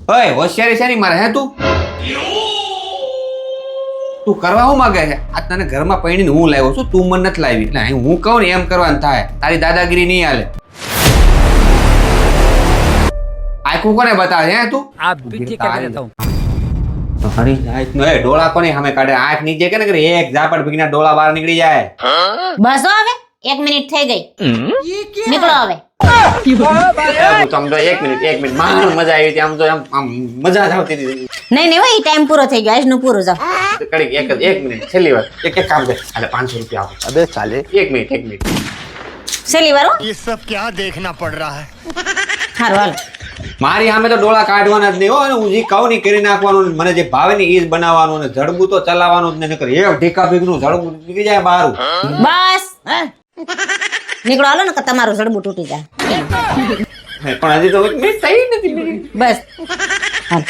ઓય હોશિયારી છે ની મારે હે તું કરવા હું માંગે છે? આ તને ઘરમાં પૈણીને હું લાવ્યો છું, તું મને નથી લાવી. એટલે હું કહું ને એમ કરવાનું થાય. તારી દાદાગીરી નહીં હાલે. આખું કોને બતાવે હે તું? आप भी ठीक कर देता हूँ। હરી આંખ નો એ ડોળા કોની સામે કાઢે? આંખ નીચે કે ને એક ઝાપટ ભીગના ડોળા બહાર નીકળી જાય. બસ હવે 1 મિનિટ થઈ ગઈ, નીકળો હવે. સમજો 1 મિનિટ માંડ મજા આવી હતી. આમ તો આમ મજા જ આવતી હતી. નહીં ભાઈ ટાઈમ પૂરો થઈ ગયો, આજનું પૂરું જાવ. કડી 1 મિનિટ છેલ્લી વાર એક કામ કર. એટલે 500 રૂપિયા આપો. अबे साले 1 मिनट છેલ્લી વાર હો. ये सब क्या देखना पड़ रहा है। હારું હાલો. મારી સામે તો ડોળા કાઢવાના જ નહીં હો. અને હું જે કહું ને કરી નાખવાનું, મને જે ભાવે ને એ જ બનાવવાનું, ને જડબું તો ચલાવવાનું જ નહીં. નકર એક ઢીકા ભીગનું જડબું નીકળી જાય બહાર. બસ નીકળો હાલો ને, કે તમારું જડબું તૂટી જાય. પણ હજી તો 1 મિનિટ થઈ નથી. બસ હાલ.